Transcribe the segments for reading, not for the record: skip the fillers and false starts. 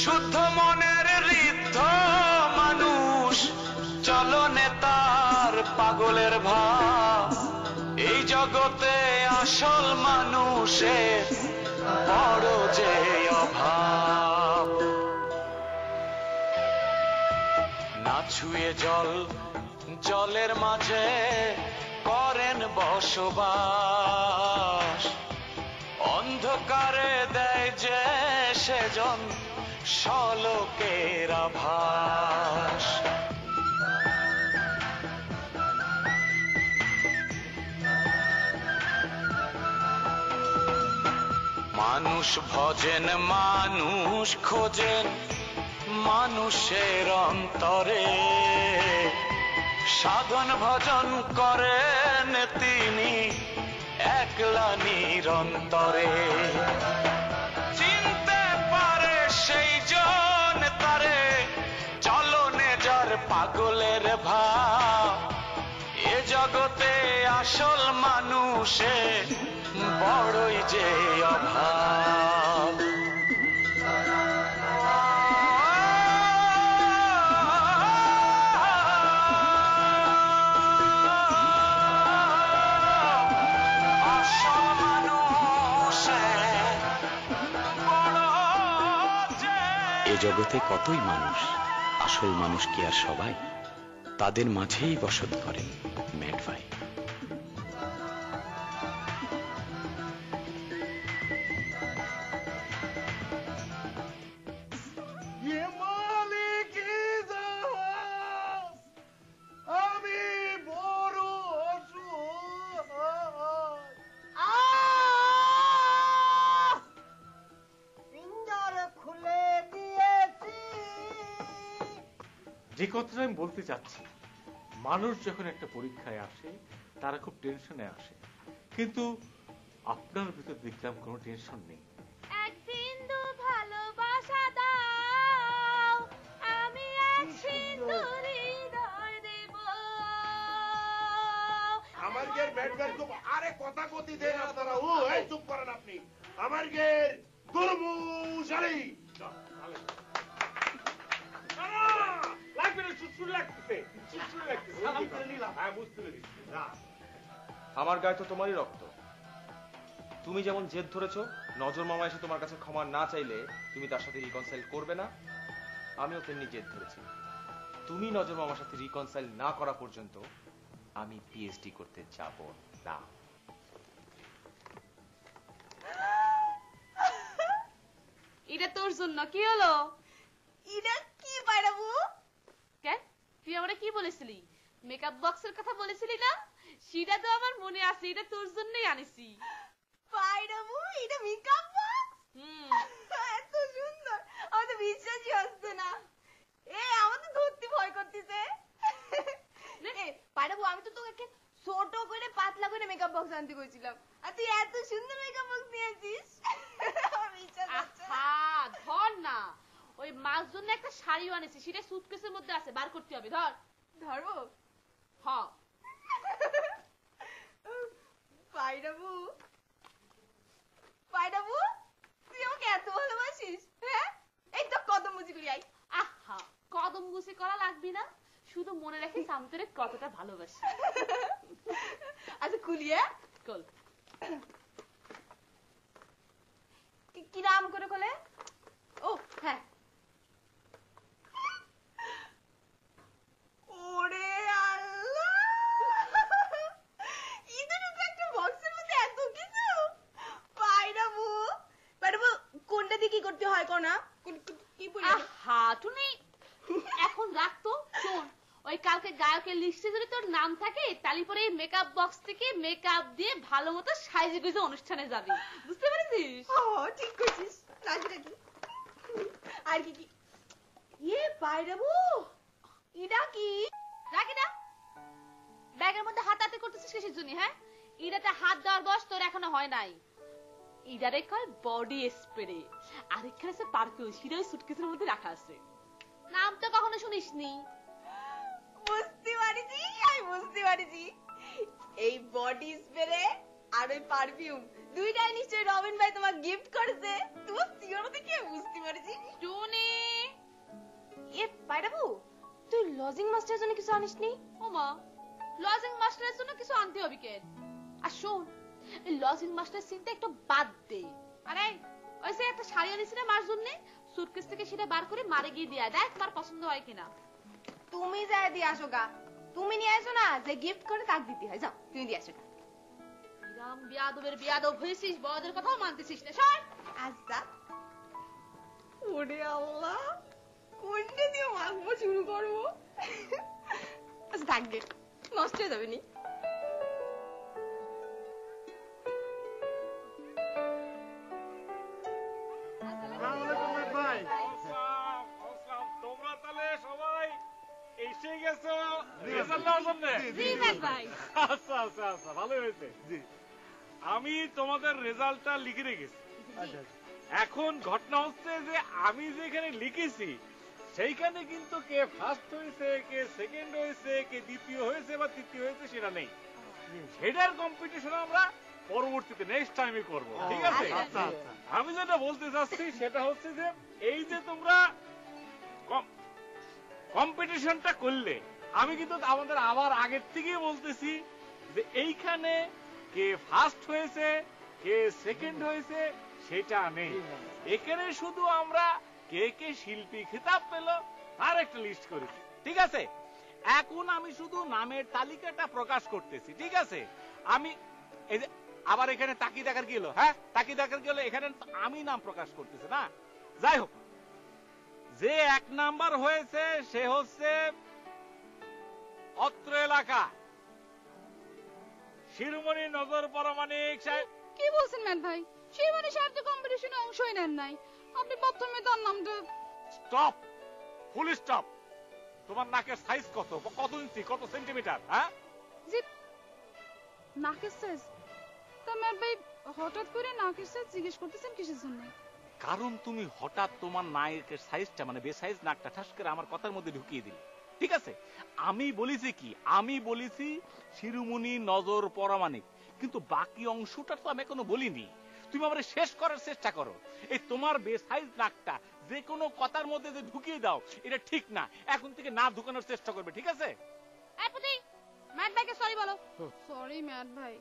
শুদ্ধ মনের ঋদ্ধ মানুষ, চলনে তার পাগলের ভাব। এই জগতে আসল মানুষের বড় যে অভাব। না ছুঁয়ে জল, জলের মাঝে করেন বসবাস। অন্ধকারে দেয় যে সেজন সলোকের আভাস। মানুষ ভজেন, মানুষ খোঁজেন মানুষের অন্তরে। সাধন ভজন করেন তিনি একলা নিরন্তরে। চিনতে পারে সেই জন তারে, চলনে যার পাগলের ভাব। এ জগতে আসল মানুষের বড়ই যে অভাব। জগতে কতই মানুষ, আসল মানুষ কি আর সবাই? তাদের মাঝেই বসত করেন ম্যাড ভাই। যে কথাটা আমি বলতে চাচ্ছি, মানুষ যখন একটা পরীক্ষায় আসে তারা খুব টেনশনে আসে, কিন্তু আপনার ভিতর দেখলাম কোনো টেনশন নেই। একদিন তো ভালোবাসা দাও, আমি এক সিঁদুর হৃদয় দেব। আমার গের ব্যাটম্যান খুব আরে কথা কতি দেন আপনারা। ও এই চুপ করেন আপনি। আমার গের দুর্মুশালি আমার গায়ে তো তোমারই রক্ত। তুমি যেমন জেদ ধরেছো নজর মামা এসে তোমার কাছে ক্ষমা না চাইলে তুমি তার সাথে রিকনসাইল করবে না, আমিও তেমনি জেদ ধরেছি। তুমি নজর মামার সাথে রিকনসাইল না করা পর্যন্ত আমি পিএইচডি করতে যাব না। এটা তোর জন্য। কি হলো? এটা কি বাইরাবু? কে? তুই আমারে কি বলেছিলি? মেকআপ বক্সের কথা বলেছিলি না? সেটা তো আমার মনে আছে। এটা তোর জন্যই আনিছি। বাইরাবু, এটা মেকআপ বক্স? এত সুন্দর, আমার তো বিশ্বাসই হচ্ছে না। আমার তো ধরতে ভয় করতেছে। বাইরাবু, আমি তো তোকে ছোট করে পাতলা করে মেকআপ বক্স আনতে কইছিলাম, আর তুই এত সুন্দর মেকআপ বক্স নিয়েছিস। ধর না, ওই মার জন্য একটা শাড়িও আনেছি, সেটা সুটকেসের মধ্যে আছে, বার করতে হবে। ধর। ধরবো? হ্যাঁ। পাইরাবু, পাইরাবু, তুই আমাকে এত ভালোবাসিস? হ্যাঁ, এই তো কদম মুচি করি আই। আহা, কদম মুচি করা লাগবে না, শুধু মনে রাখিস আমি তোরে কতটা ভালোবাসি। আচ্ছা খুলিয়ে কল। কি নাম করে খোলে? ও হ্যাঁ। ওরে আল্লাহ, ইদার একটা বক্সের মধ্যে এত কিছু। পাইরাবু, পাইরাবু, কোনটা দিয়ে কি করতে হয় কোনা? কি বলি? আহা টুনি, এখন রাখ তো। শোন, ওই কালকে গায়কের লিস্টে যদি তোর নাম থাকে তাহলে পরে এই মেকআপ বক্স থেকে মেকআপ দিয়ে ভালো মতো সাইজে গুজে অনুষ্ঠানে যাবি। বুঝতে পেরেছিস? ঠিক কইছিস। আর কি কি? পাইরাবু, ইডা কি? রাখি না, ব্যাগের মধ্যে হাত হাতে করতেছিস কিসের জন্য? হ্যাঁ, ইডাতে হাত দেওয়ার বয়স তোর এখনো হয় নাই। ইডারে কয় বডি স্প্রে, আর এখানে আছে পারফিউম, সেটা ওই সুটকেসের মধ্যে রাখা আছে। নাম তো কখনো শুনিসনি। বুঝতে পারিছি, আমি বুঝতে পারিছি। এই বডি স্প্রে আর ওই পারফিউম দুইটাই নিশ্চয়ই রবিন ভাই তোমার গিফট করেছে। তোমার সিওর দেখে বুঝতে পারিছি। লজিং মাস্টারের জন্য কিছু আনিসনি? ওমা, লজিং মাস্টারের জন্য কিছু আনতে হবে কেন? আর শোন, এই লজিং মাস্টার চিন্তা একটু বাদ দে। আরে ওই যে একটা শাড়ি আনিস না মার জন্য, সুটকেস থেকে সেটা বার করে মারে গিয়ে দিয়া দেখ তোমার পছন্দ হয় কিনা। তুমি যায় দিয়ে আসো গা। তুমি নিয়ে আসো না, যে গিফট করে তাক দিতে হয়। যাও তুমি দিয়ে আসো গা। রাম বিয়াদবের বিয়াদব হয়েছিস, বড়দের কথাও মানতেছিস না। সর। আচ্ছা। ওরে আল্লাহ, কোনটা দিয়ে মাখবো শুরু করবো? আচ্ছা থাকবে, নষ্ট হয়ে যাবে নি। তোমরা তাহলে সবাই এসে গেছো রেজাল্ট নেওয়ার জন্য? আচ্ছা আচ্ছা আচ্ছা, ভালো হয়েছে। আমি তোমাদের রেজাল্টটা লিখে রেখেছি। এখন ঘটনা হচ্ছে যে আমি যেখানে লিখেছি সেইখানে কিন্তু কে ফার্স্ট হয়েছে, কে সেকেন্ড হয়েছে, কে দ্বিতীয় হয়েছে বা তৃতীয় হয়েছে সেটা নেই। সেটার কম্পিটিশন আমরা পরবর্তীতে নেক্সট টাইমে করব, ঠিক আছে? আমি যেটা বলতে চাচ্ছি সেটা হচ্ছে যে এই যে তোমরা কম্পিটিশনটা করলে, আমি কিন্তু আমাদের আবার আগের থেকেই বলতেছি যে এইখানে কে ফার্স্ট হয়েছে, কে সেকেন্ড হয়েছে সেটা নেই। এখানে শুধু আমরা কে কে শিল্পী খেতাব পেল তার একটা লিস্ট করেছি, ঠিক আছে? এখন আমি শুধু নামের তালিকাটা প্রকাশ করতেছি, ঠিক আছে? আমি এই যে আবার এখানে তাকি দেখার কি হলো? হ্যাঁ, তাকি দেখার কি হলো? এখানে আমি নাম প্রকাশ করতেছি না। যাই হোক, যে 1 নাম্বার হয়েছে সে হচ্ছে অত্র এলাকা শিরোমণি নজর পরমাণিক সাহেব। কি বলছেন ম্যান ভাই? শিরোমণি সাহেব তো কম্পিটিশনে অংশই নেন নাই। আপনি প্রথমে তার নামটা। Stop, full stop. তোমার নাকের সাইজ কত? কত ইঞ্চি, কত সেন্টিমিটার? হ্যাঁ, জি, নাকের সাইজ? তা ম্যান ভাই হঠাৎ করে নাকের সাইজ জিজ্ঞেস করতেছেন কিসের জন্য? কারণ তুমি হঠাৎ তোমার নাকের সাইজটা মানে বেসাইজ নাকটা ঠাস করে আমার কথার মধ্যে ঢুকিয়ে দিলে, ঠিক আছে? আমি বলেছি কি? আমি বলেছি শিরোমণি নজর পরমাণিক, কিন্তু বাকি অংশটা তো আমি এখনো বলিনি। তুমি আমার শেষ করার চেষ্টা করো। এই তোমার বেসাইজ নাকটা যে কোনো কথার মধ্যে যে ঢুকিয়ে দাও, এটা ঠিক না। এখন থেকে না ঢুকানোর চেষ্টা করবে, ঠিক আছে? এই পুতি, ম্যাট ভাইকে সরি বলো। সরি ম্যাট ভাই।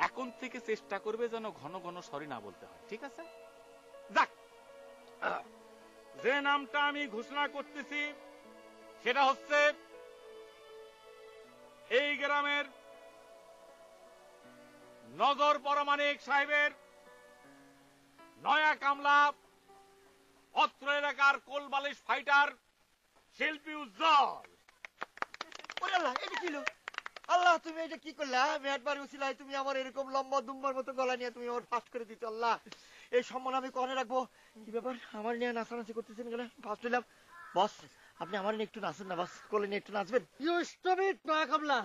এখন থেকে চেষ্টা করবে যেন ঘন ঘন সরি না বলতে হয়, ঠিক আছে? যাক, যে নামটা আমি ঘোষণা করতেছি সেটা হচ্ছে এই গ্রামের নজর পরমাণিক সাহেবের নয়া কামলা, অত্র এলাকার কোলবালিশ ফাইটার শিল্পী উজ্জ্বল। আল্লাহ, তুমি এটা কি করলা? মেয়াদবার উসিলাই তুমি আমার এরকম লম্বা দুম্বার মতো গলা নিয়ে তুমি আমার ফাস্ট করে দিতে। আল্লাহ, এই সম্মান আমি কনে রাখবো? কি ব্যাপার, আমার নিয়ে নাচানাচি করতেছেন কেন? ফার্স্ট হইলাম। বস, আপনি আমার নিয়ে একটু নাচুন না, বস, কোলে নিয়ে একটু নাচবেন। কামলা,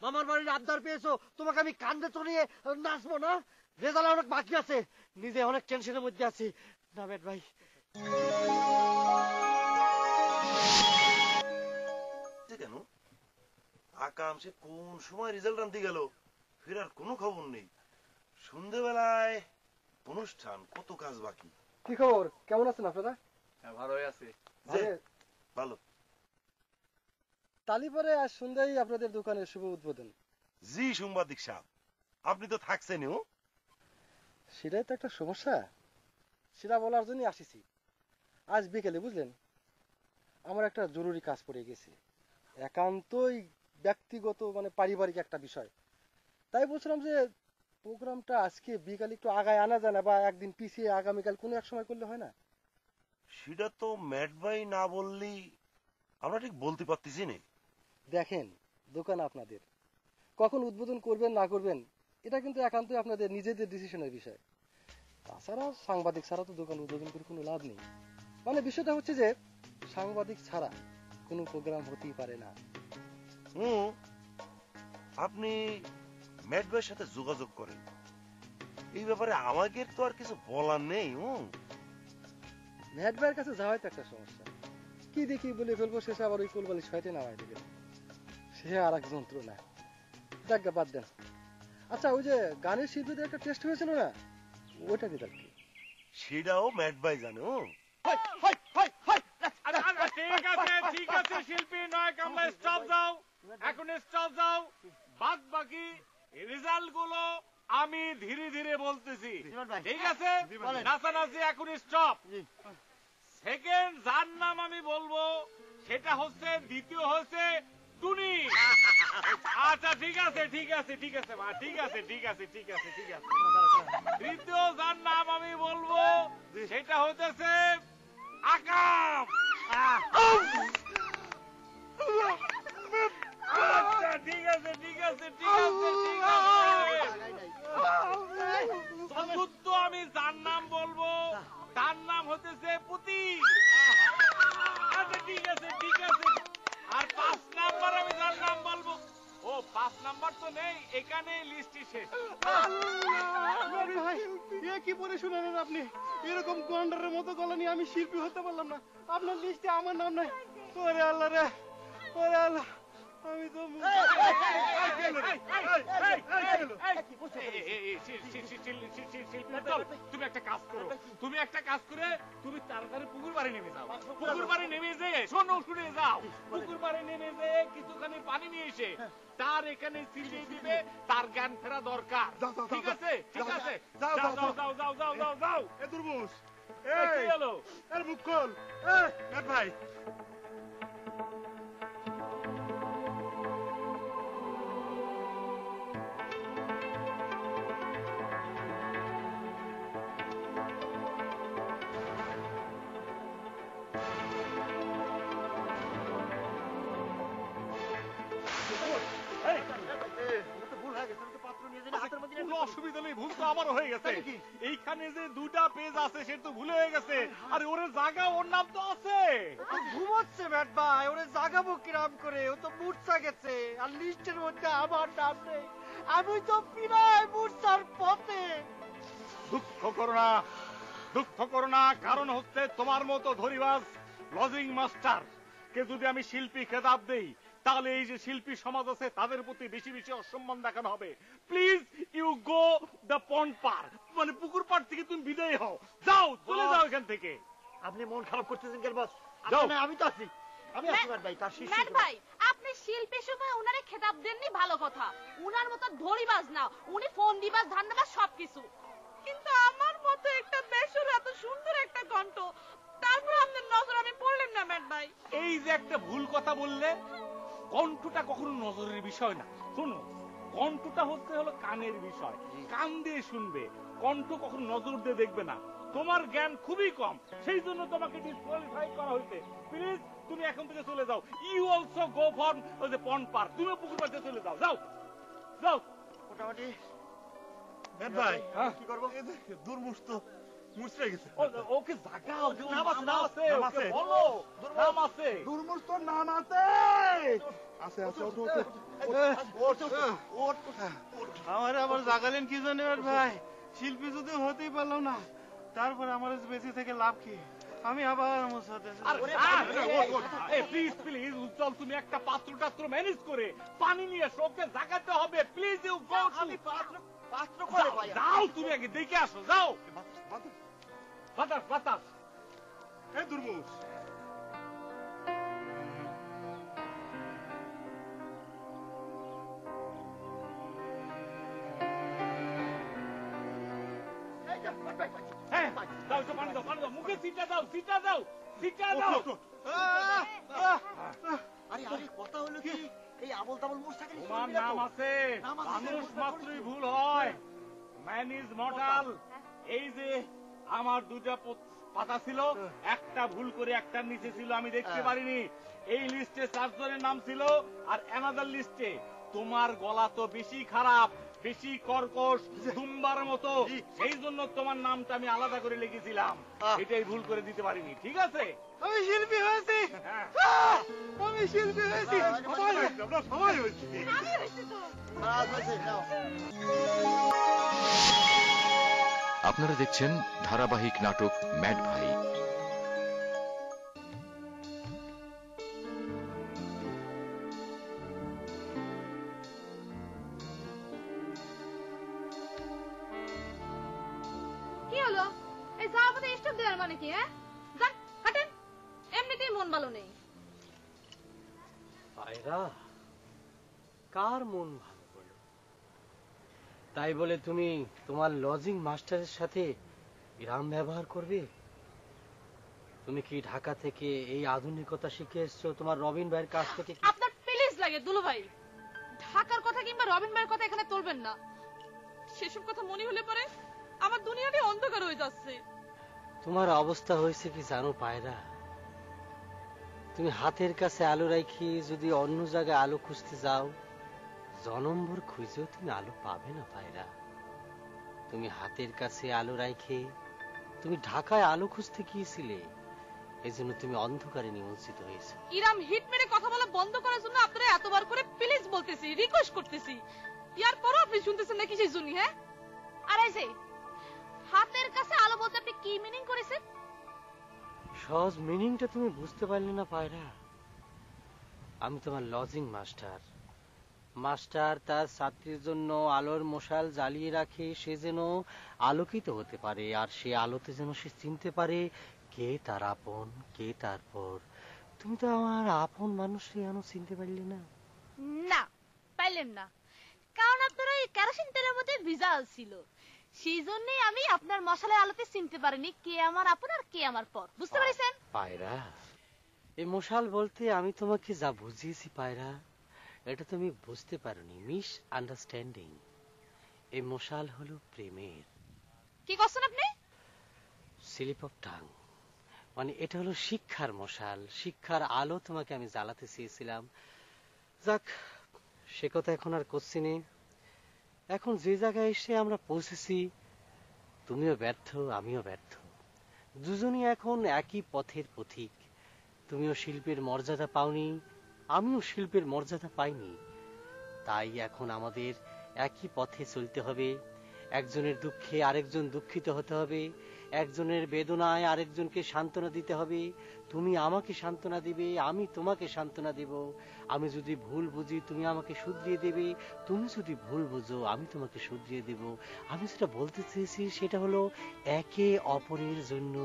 মামার বাড়ির আবদার পেয়েছো, তোমাকে আমি কান্দে চড়িয়ে নাচবো না? রেজাল্ট অনেক বাকি আছে, নিজে অনেক টেনশনের মধ্যে আছি না মেয়াদ ভাই। কেন আকাম সে কোন সময় রেজাল্ট আনতে গেল, ফেরার কোনো খবর নেই। সন্ধ্যেবেলায় অনুষ্ঠান, কত কাজ বাকি। কি খবর, কেমন আছেন আপনারা? হ্যাঁ, ভালোই আছি। ভালো। তালিপরে আজ সন্ধ্যায় আপনাদের দোকানের শুভ উদ্বোধন। জি সাংবাদিক সাহেব, আপনি তো থাকছেন। সেটাই তো একটা সমস্যা, সেটা বলার জন্য আসিছি। আজ বিকেলে বুঝলেন, আমার একটা জরুরি কাজ পড়ে গেছে, একান্তই ব্যক্তিগত মানে পারিবারিক একটা বিষয়। তাই বলছিলাম যে প্রোগ্রামটা আজকে বিকালে একটু আগায় আনা যায় না, বা একদিন পিছিয়ে আগামীকাল কোনো এক সময় করলে হয় না? সেটা তো ম্যাট ভাই না বললেই আমরা ঠিক বলতে পারতেছি না। দেখেন, দোকান আপনাদের, কখন উদ্বোধন করবেন না করবেন এটা কিন্তু একান্তই আপনাদের নিজেদের ডিসিশনের বিষয়। তাছাড়া সাংবাদিক ছাড়া তো দোকান উদ্বোধন করে কোনো লাভ নেই। মানে বিষয়টা হচ্ছে যে সাংবাদিক ছাড়া কোনো প্রোগ্রাম হতেই পারে না। আপনি ম্যাট ভাইয়ের সাথে যোগাযোগ করেন, এই ব্যাপারে আমাদের তো আর কিছু বলার নেই। ম্যাট ভাইয়ের কাছে যাওয়াই তো একটা সমস্যা, কি দেখি বলে ফেলবো, শেষে আবার ওই কোলবালিশ হয়তো নামাই দেবে, সে আর এক যন্ত্রণা। যাক বাদ দেন। আচ্ছা, ওই যে গানের শিল্পীদের একটা টেস্ট হয়েছিল না, ওটা রেজাল্ট কি? সেটাও ম্যাট ভাই জানো। ঠিক আছে শিল্পী নয় কামলা স্টপ যাও, এখন স্টপ যাও। বাদ বাকি রেজাল্ট গুলো আমি ধীরে ধীরে বলতেছি, ঠিক আছে? নাচানাচি এখন স্টপ। সেকেন্ড যার নাম আমি বলবো সেটা হচ্ছে, দ্বিতীয় হচ্ছে টুনি। আচ্ছা ঠিক আছে ঠিক আছে ঠিক আছে মা, ঠিক আছে ঠিক আছে ঠিক আছে ঠিক আছে। তৃতীয় যার নাম আমি বলবো সেটা হতেছে আকাম। আচ্ছা ঠিক আছে ঠিক আছে ঠিক আছে ঠিক আছে। চতুর্থ আমি যার নাম বলবো তার নাম হতেছে পুতি। আচ্ছা ঠিক আছে ঠিক আছে। আর 5 নাম্বার আমি যার নাম বলবো, ও 5 নাম্বার তো নেই এখানে, লিস্টই শেষ। ভাই এ কি পরে শুনালেন আপনি? এরকম গন্ডারের মতো গলা নিয়ে আমি শিল্পী হতে পারলাম না। আপনার লিস্টে আমার নাম নাই। ওরে আল্লাহ রে, ওরে আল্লাহ, আমি তো তুমি একটা কাজ করো, তুমি একটা কাজ করে তুমি তাড়াতাড়ি পুকুর বাড়ি নেমে যাও। পুকুর বাড়ি নেমে যেয়ে শোনো, শুনে যাও, পুকুর বাড়ি নেমে যেয়ে কিছুখানি পানি নিয়ে এসে তার এখানে ছিটিয়ে দিবে, তার জ্ঞান ফেরা দরকার। ঠিক আছে ঠিক আছে, যাও যাও যাও যাও যাও যাও যাও। এ দুর্মুষ, কি হলো? এর মুখ খোল। ভাই অসুবিধা নেই, ভুল তো আমারও হয়ে গেছে। এইখানে যে 2টা পেজ আছে সেটা তো ভুলে হয়ে গেছে। আরে ওরে জায়গা, ওর নাম তো আছে। ঘুমাচ্ছে ব্যাট ভাই, ওরে জাগাবো কিরাম করে? ও তো মূর্ছা গেছে, আর লিস্টের মধ্যে আমার নাম নেই। আমি তো পিরায় মূর্ছার পথে। দুঃখ করো না, দুঃখ করো না, কারণ হচ্ছে তোমার মতো ধরিবাজ লজিং মাস্টার কে যদি আমি শিল্পী খেতাব দেই, তাহলে এই যে শিল্পী সমাজ আছে তাদের প্রতি বেশি বেশি অসম্মান দেখানো হবে। Please you go the pond পার, মানে পুকুর পাড় থেকে তুমি বিদায় হও, যাও, চলে যাও এখান থেকে। আপনি মন খারাপ করতেছেন কেন বস? যাও। আমি তো আছি, আমি আছি ব্যাট ভাই, তার শিষ্য। ম্যাট ভাই, আপনি শিল্পীর সময় উনারে খেতাব দেননি, ভালো কথা। উনার মতো ধরিবাজ না, উনি ফন্দিবাজ, ধান্দাবাজ সবকিছু। কিন্তু আমার মতো একটা বেসুর, এত সুন্দর একটা কণ্ঠ, তারপর আপনার নজর আমি পড়লেন না ম্যাট ভাই। এই যে একটা ভুল কথা বললে, কণ্ঠটা কখনো নজরের বিষয় না। শোনো, কণ্ঠটা হচ্ছে হলো কানের বিষয়, কান দিয়ে শুনবে, কণ্ঠ কখনো নজর দিয়ে দেখবে না। তোমার জ্ঞান খুবই কম, সেই জন্য তোমাকে ডিসকোয়ালিফাই করা হয়েছে। প্লিজ তুমি এখন থেকে চলে যাও। You also go for the pond park, তুমিও পুকুর পাড়ে চলে যাও, যাও যাও। মোটামুটি ভাই কি করবো? দুর্মুষ তো মুছড়ে গেছে। ওকে জাগাও, নাম আছে, নাম আছে, নাম আছে, বলো নাম আছে। দুর্মুষ তো নাম আছে, আছে আছে। আমার আবার জাগালেন কি জানেন ভাই? শিল্পী যদি হতেই পারলাম না, তারপর আমার বেঁচে থেকে লাভ কি? আমি আবার প্লিজ প্লিজ উজ্জ্বল, তুমি একটা পাত্র ম্যানেজ করে পানি নিয়ে এসো, ওকে জাগাতে হবে। Please you go. আমি পাত্র করে ভাই, যাও, তুমি আগে দেখে আসো, যাও। বাতাস বাতাস। এই দুর্মুষ, হ্যাঁ দাও, পানি দাও, পানি দাও, মুখে সিটা দাও, সিটা দাও, সিটা দাও। আরে আরে কথা হলো কি, এই আবল তাবল মূর্ছাকে তোমার নাম আছে, মানুষ মাত্রই ভুল হয়, ম্যান ইজ মর্টাল। এই যে আমার 2টা পাতা ছিল, একটা ভুল করে একটার নিচে ছিল, আমি দেখতে পারিনি। এই লিস্টে 4 জনের নাম ছিল, আর অ্যানাদার লিস্টে তোমার গলা তো বেশি খারাপ, বেশি কর্কশ, দুম্বার মতো, সেই জন্য তোমার নামটা আমি আলাদা করে লিখেছিলাম। এটাই ভুল করে দিতে পারিনি, ঠিক আছে? আমি শিল্পী হয়েছি, আমি শিল্পী হয়েছি, সবাই হয়েছি। আপনারা দেখছেন ধারাবাহিক নাটক ম্যাড ভাই। কি হলো? এই যাওয়ার পথে স্টপ দেওয়ার মানে কি? হ্যাঁ, যান হাঁটেন, এমনিতেই মন ভালো নেই। পায়রা, কার মন ভালো বলো? তাই বলে তুমি তোমার লজিং মাস্টারের সাথে এরম ব্যবহার করবে? তুমি কি ঢাকা থেকে এই আধুনিকতা শিখে এসছো তোমার রবিন ভাইয়ের কাছ থেকে? আপনার প্লিজ লাগে দুলু ভাই, ঢাকার কথা কিংবা রবিন ভাইয়ের কথা এখানে তুলবেন না। সেসব কথা মনে হলে পরে আমার দুনিয়াটাই অন্ধকার হয়ে যাচ্ছে। তোমার অবস্থা হয়েছে কি জানো পায়রা? তুমি হাতের কাছে আলো রাখি যদি অন্য জায়গায় আলো খুঁজতে যাও, জনমভর খুঁজেও তুমি আলো পাবে না পায়রা। তুমি হাতের কাছে আলো রাখে তুমি ঢাকায় আলো খুঁজতে গিয়েছিলে, এই জন্য তুমি অন্ধকারে নিমজ্জিত হয়েছে। ইরাম হিট মেরে কথা বলা বন্ধ করার জন্য আপনারা এতবার করে প্লিজ বলতেছি, রিকোয়েস্ট করতেছি, ইয়ার পরও আপনি শুনতেছেন না কিসের জন্য? হ্যাঁ, আর এই যে হাতের কাছে আলো বলতে আপনি কি মিনিং করেছেন? সহজ মিনিংটা তুমি বুঝতে পারলে না পায়রা? আমি তোমার লজিং মাস্টার। মাস্টার তার ছাত্রীর জন্য আলোর মশাল জ্বালিয়ে রাখে, সে যেন আলোকিত হতে পারে, আর সে আলোতে যেন সে চিনতে পারে কে তার আপন, কে তার পর। তুমি তো আমার আপন মানুষকে এখনো চিনতে পারলে না। না, পাইলেন না, কারণ আপনার ওই কেরোসিন তেলের মধ্যে ভিজা ছিল, সেই জন্যই আমি আপনার মশালের আলোতে চিনতে পারিনি কে আমার আপন আর কে আমার পর। বুঝতে পারছেন পায়রা? এই মশাল বলতে আমি তোমাকে যা বুঝিয়েছি পায়রা, এটা তুমি বুঝতে পারোনি, মিস আন্ডারস্ট্যান্ডিং। এই মশাল হলো প্রেমের। কি করছেন আপনি? স্লিপ অফ টাং, মানে এটা হলো শিক্ষার মশাল, শিক্ষার আলো তোমাকে আমি জ্বালাতে চেয়েছিলাম। যাক, সে কথা এখন আর করছি নে। এখন যে জায়গায় এসে আমরা পৌঁছেছি, তুমিও ব্যর্থ আমিও ব্যর্থ, দুজনই এখন একই পথের পথিক। তুমিও শিল্পের মর্যাদা পাওনি, আমিও শিল্পের মর্যাদা পাইনি। তাই এখন আমাদের একই পথে চলতে হবে। একজনের দুঃখে আরেকজন দুঃখিত হতে হবে, একজনের বেদনায় আরেকজনকে সান্ত্বনা দিতে হবে। তুমি আমাকে সান্ত্বনা দিবে, আমি তোমাকে সান্ত্বনা দেব। আমি যদি ভুল বুঝি তুমি আমাকে শুধরিয়ে দেবে, তুমি যদি ভুল বুঝো আমি তোমাকে শুধরিয়ে দেব। আমি যেটা বলতে চেয়েছি সেটা হলো একে অপরের জন্য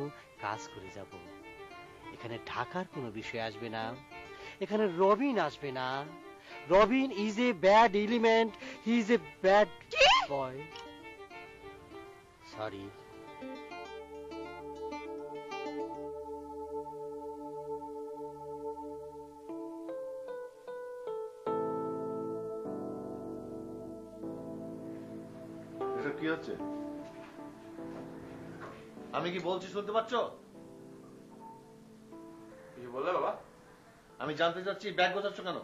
কাজ করে যাব। এখানে ঢাকার কোনো বিষয় আসবে না, এখানে রবিন আসবে না। Robin is a bad element, he is a bad boy. Sorry. এসব কি হচ্ছে? আমি কি বলছি শুনতে পাচ্ছ? কি বললে বাবা? আমি জানতে চাচ্ছি ব্যাগ গোছাচ্ছ কেন?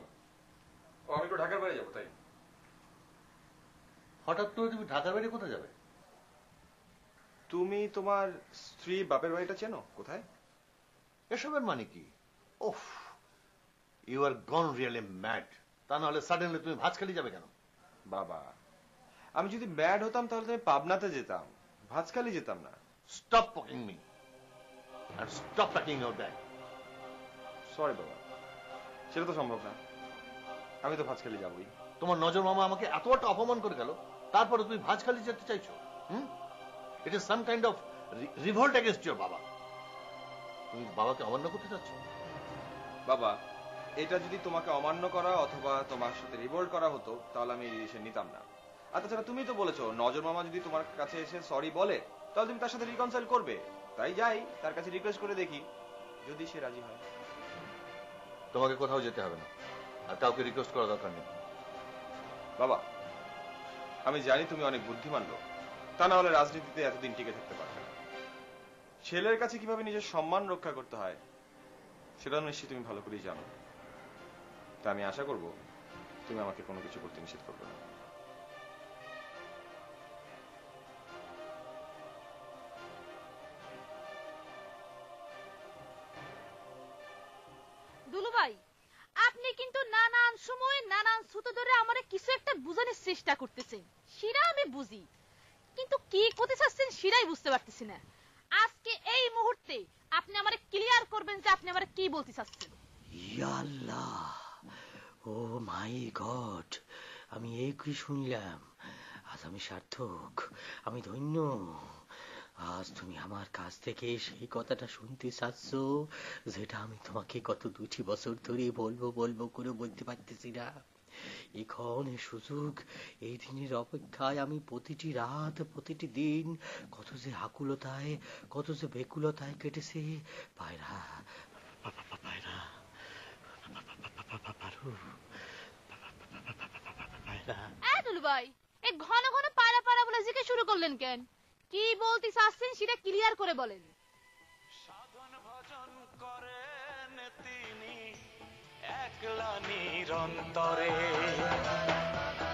আমি একটু ঢাকার বাইরে যাবো তাই। হঠাৎ করে তুমি ঢাকার বাইরে কোথায় যাবে? তুমি তোমার স্ত্রী বাপের বাড়িটা চেনো? কোথায়? এসবের মানে কি? ওফ, you are gone really mad. তা নাহলে সাডেনলি তুমি ভাঁজখালি যাবে কেন? বাবা, আমি যদি ম্যাড হতাম তাহলে তুমি পাবনাতে যেতাম, ভাঁজখালি যেতাম না। Stop poking me and stop packing your bag. Sorry বাবা, সেটা তো সম্ভব না। আমি তো ভাঁজখালি যাবই। তোমার নজর মামা আমাকে এতটা অপমান করে গেল, তারপরে তুমি ভাঁজখালি যেতে চাইছো? It is some kind of revolt against your বাবা। তুমি বাবাকে অমান্য করতে চাচ্ছ? বাবা, এটা যদি তোমাকে অমান্য করা অথবা তোমার সাথে রিভোল্ট করা হতো তাহলে আমি এই ডিসিশন নিতাম না। আর তাছাড়া তুমি তো বলেছো নজর মামা যদি তোমার কাছে এসে সরি বলে তাহলে তুমি তার সাথে রিকনসাইল করবে। তাই যাই, তার কাছে রিকোয়েস্ট করে দেখি, যদি সে রাজি হয়। তোমাকে কোথাও যেতে হবে না, আর কাউকে রিকোয়েস্ট করা দরকার নেই। বাবা, আমি জানি তুমি অনেক বুদ্ধিমান লোক, তা না হলে রাজনীতিতে এতদিন টিকে থাকতে পারবে না। ছেলের কাছে কিভাবে নিজের সম্মান রক্ষা করতে হয় সেটা নিশ্চয়ই তুমি ভালো করেই জানো। তা আমি আশা করব তুমি আমাকে কোনো কিছু করতে নিষেধ করবে না। দুলু ভাই, আপনি কিন্তু নানান সময় নানান ছুতো ধরে আমারে কিছু একটা বুঝানোর চেষ্টা করতেছেন, সেটা আমি বুঝি, কিন্তু কি করতে চাচ্ছেন সেটাই বুঝতে পারতেছি না। আজকে এই মুহূর্তে আপনি আমারে ক্লিয়ার করবেন যে আপনি আমারে কি বলতে চাচ্ছেন। ইয়া আল্লাহ, ও মাই গড, আমি এই কি শুনলাম? আজ আমি সার্থক, আমি ধন্য। আজ তুমি আমার কাছ থেকে সেই কথাটা শুনতে চাচ্ছ যেটা আমি তোমাকে গত 2টি বছর ধরে বলবো বলবো করে বলতে পারতেছি না। এখন সুযোগ, এই দিনের অপেক্ষায় আমি প্রতিটি রাত প্রতিটি দিন কত যে আকুলতায় কত যে বেকুলতায় কেটেছে। পায়রা পায়রা ভাই, এই ঘন ঘন পায়রা পায়রা বলে জিজ্ঞেস শুরু করলেন কেন? কি বলতে চাচ্ছেন সেটা ক্লিয়ার করে বলেন। সাধন ভজন করেন তিনি একলা নিরন্তরে,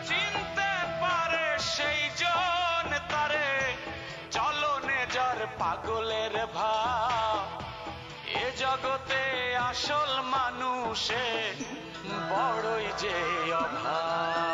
চিনতে পারে সেই জন তারে, চলনে যার পাগলের ভাব। এ জগতে আসল মানুষে বড়ই যে অভাব।